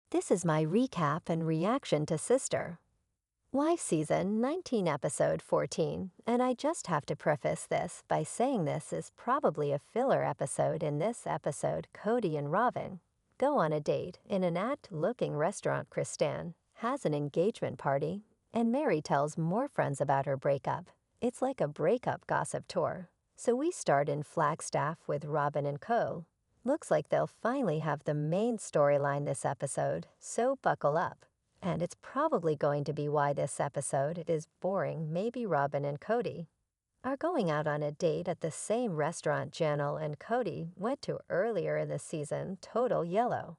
This is my recap and reaction to Sister. Wife Season 19 Episode 14, and I just have to preface this by saying this is probably a filler episode. In this episode, Kody and Robyn go on a date in an act-looking restaurant. Kristan has an engagement party, and Meri tells more friends about her breakup. It's like a breakup gossip tour. So we start in Flagstaff with Robyn and Co. Looks like they'll finally have the main storyline this episode, so buckle up. And it's probably going to be why this episode is boring. Maybe Robyn and Kody are going out on a date at the same restaurant Janelle and Kody went to earlier in the season. Total yellow.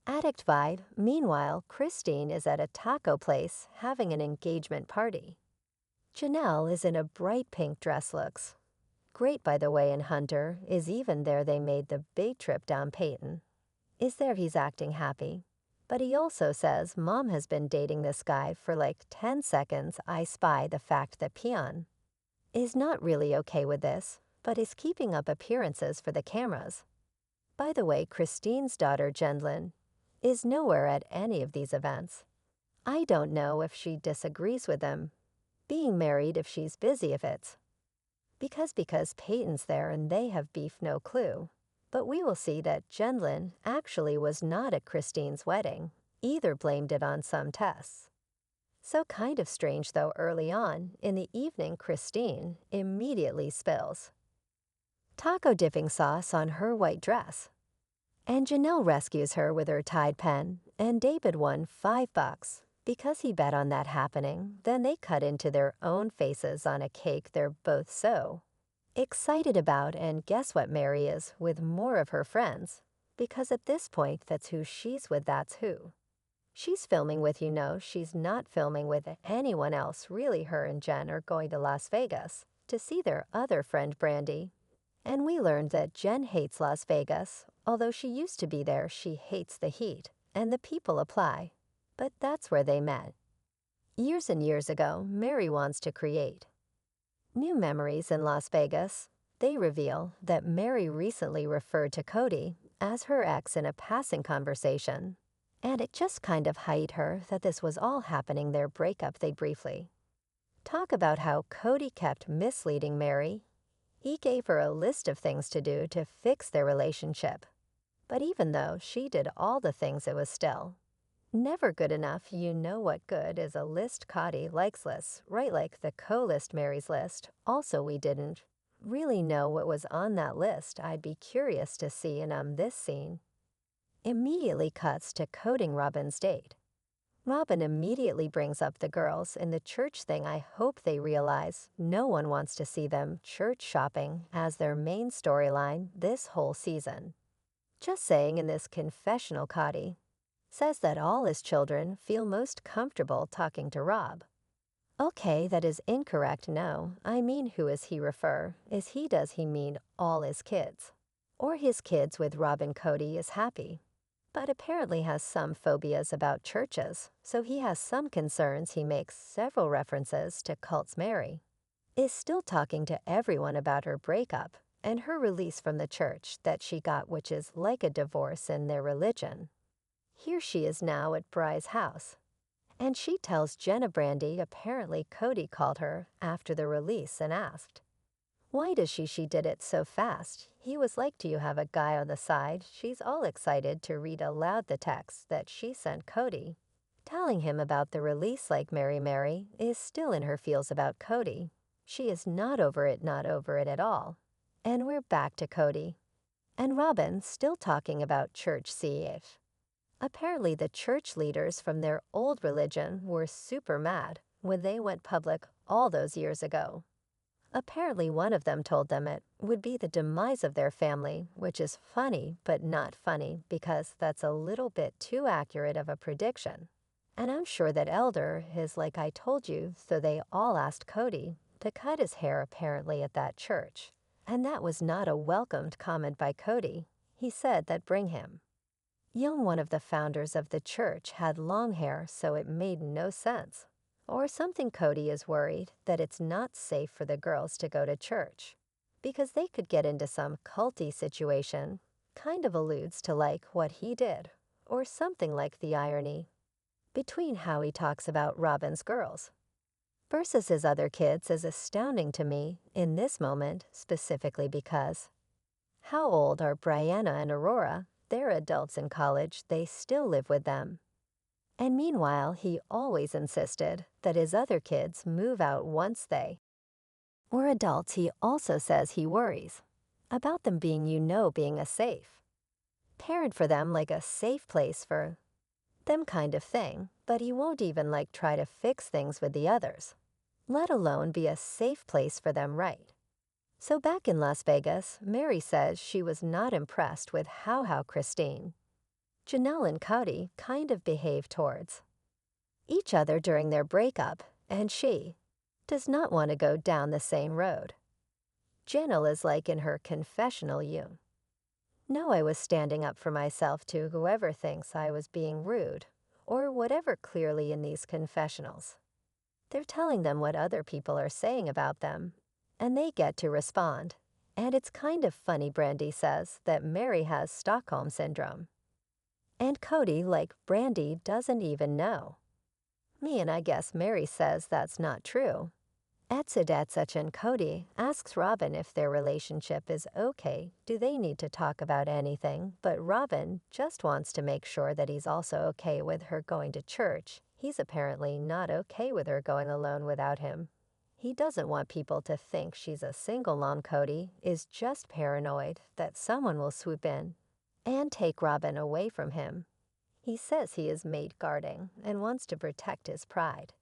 Addict vibe. Meanwhile, Christine is at a taco place having an engagement party. Janelle is in a bright pink dress. Looks great, by the way, and Hunter is even there. They made the big trip down. Peyton is there. He's acting happy. But he also says Mom has been dating this guy for like 10 seconds. I spy the fact that Peon is not really okay with this, but is keeping up appearances for the cameras. By the way, Christine's daughter Jendlyn is nowhere at any of these events. I don't know if she disagrees with them being married, if she's busy, if it's because Peyton's there and they have beef. No clue. But we will see that Jendlyn actually was not at Christine's wedding, either blamed it on some tests. So kind of strange though. Early on in the evening, Christine immediately spills taco dipping sauce on her white dress. And Janelle rescues her with her Tide pen, and David won $5 because he bet on that happening. Then they cut into their own faces on a cake they're both so excited about, and guess what? Meri is with more of her friends, because at this point that's who she's with, that's who she's filming with. She's not filming with anyone else really. Her and Jen are going to Las Vegas to see their other friend Brandy, and we learned that Jen hates Las Vegas. Although she used to be there, she hates the heat and the people apply. But that's where they met years and years ago. Meri wants to create new memories in Las Vegas. They reveal that Meri recently referred to Kody as her ex in a passing conversation, and it just kind of hit her that this was all happening. Their breakup. They briefly talk about how Kody kept misleading Meri. He gave her a list of things to do to fix their relationship, but even though she did all the things, it was still never good enough. You know what good is a list? Kody likes lists, right? Like the co-list, Meri's list. Also, we didn't really know what was on that list. I'd be curious to see. And this scene immediately cuts to coding Robyn's date. Robyn immediately brings up the girls in the church thing. I hope they realize no one wants to see them church shopping as their main storyline this whole season. Just saying. In this confessional, Kody says that all his children feel most comfortable talking to Rob. Okay, that is incorrect. No, I mean, who is he refer? Does he mean all his kids? Or his kids with Robyn? Kody is happy, but apparently has some phobias about churches, so he has some concerns. He makes several references to cults. Meri is still talking to everyone about her breakup and her release from the church that she got, which is like a divorce in their religion. Here she is now at Bry's house, and she tells Jenna Brandy apparently Kody called her after the release and asked, why does she did it so fast? He was like, do you have a guy on the side? She's all excited to read aloud the text that she sent Kody, telling him about the release. Like Meri is still in her feels about Kody. She is not over it at all. And we're back to Kody and Robyn still talking about church. See if apparently the church leaders from their old religion were super mad when they went public all those years ago. Apparently one of them told them it would be the demise of their family, which is funny but not funny because that's a little bit too accurate of a prediction. And I'm sure that Elder is like, I told you. So they all asked Kody to cut his hair apparently at that church. And that was not a welcomed comment by Kody. He said that bring him young. One of the founders of the church had long hair, so it made no sense. Or something. Kody is worried that it's not safe for the girls to go to church because they could get into some culty situation. Kind of alludes to like what he did or something like the irony between how he talks about Robyn's girls versus his other kids is astounding to me in this moment, specifically because how old are Brianna and Aurora? They're adults in college, they still live with them. And meanwhile, he always insisted that his other kids move out once they were adults. He also says he worries about them being, being a safe parent for them, like a safe place for them kind of thing, but he won't even try to fix things with the others, let alone be a safe place for them, right? So back in Las Vegas, Meri says she was not impressed with how Christine, Janelle and Kody kind of behaved towards each other during their breakup, and she does not want to go down the same road. Janelle is in her confessional, I was standing up for myself to whoever thinks I was being rude, or whatever. Clearly in these confessionals, they're telling them what other people are saying about them, and they get to respond. And it's kind of funny, Brandy says that Meri has Stockholm Syndrome. And Kody, Brandy, doesn't even know. And I guess Meri says that's not true. Etsach and Kody asks Robyn if their relationship is okay. Do they need to talk about anything? But Robyn just wants to make sure that he's also okay with her going to church. He's apparently not okay with her going alone without him. He doesn't want people to think she's a single mom. Kody is just paranoid that someone will swoop in and take Robyn away from him. He says he is maid guarding and wants to protect his pride.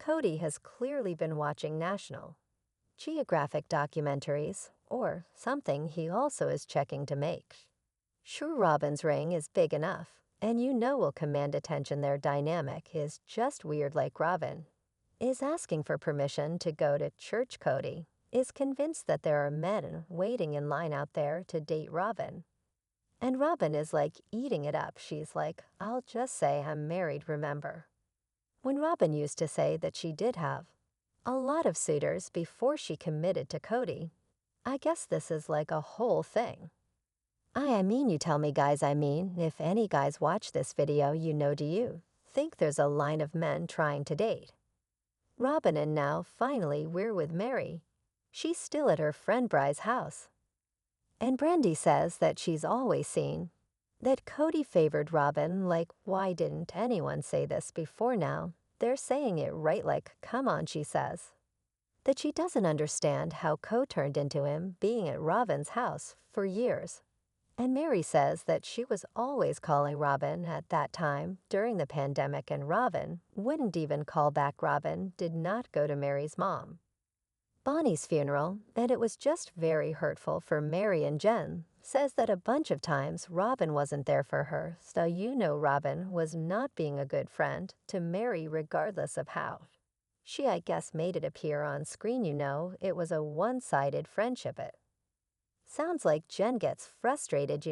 Kody has clearly been watching National Geographic documentaries, or something. He also is checking to make sure Robyn's ring is big enough, and will command attention. Their dynamic is just weird. Robyn is asking for permission to go to church. Kody is convinced that there are men waiting in line out there to date Robyn. And Robyn is eating it up. She's I'll just say I'm married, remember? When Robyn used to say that she did have a lot of suitors before she committed to Kody. I guess this is a whole thing. I mean, you tell me, guys. If any guys watch this video, do you think there's a line of men trying to date Robyn? And now, finally, we're with Meri. She's still at her friend Bry's house. And Brandy says that she's always seen that Kody favored Robyn. Why didn't anyone say this before now? They're saying it right. Come on, she says that she doesn't understand how Kody turned into him being at Robyn's house for years. And Meri says that she was always calling Robyn at that time during the pandemic, and Robyn wouldn't even call back. Robyn did not go to Meri's mom Bonnie's funeral, and it was just very hurtful for Meri. And Jen says that a bunch of times Robyn wasn't there for her, so Robyn was not being a good friend to Meri regardless of how she, I guess, made it appear on screen. It was a one-sided friendship. It sounds like Jen gets frustrated,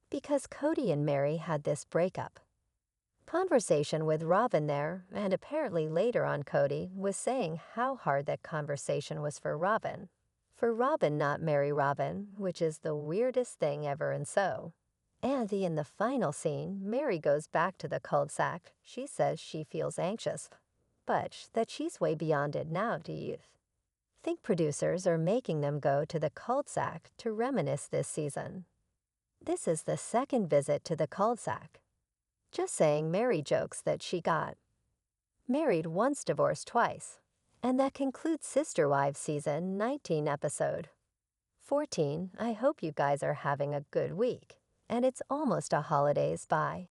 because Kody and Meri had this breakup conversation with Robyn there, and apparently later on Kody was saying how hard that conversation was for Robyn. For Robyn not marry Robyn, which is the weirdest thing ever. And so, in the final scene, Meri goes back to the cul-de-sac. She says she feels anxious, but that she's way beyond it now. Do you think producers are making them go to the cul-de-sac to reminisce this season? This is the second visit to the cul-de-sac. Just saying. Meri jokes that she got married once, divorced twice. And that concludes Sister Wives Season 19, Episode 14. I hope you guys are having a good week. And it's almost a holidays. Bye.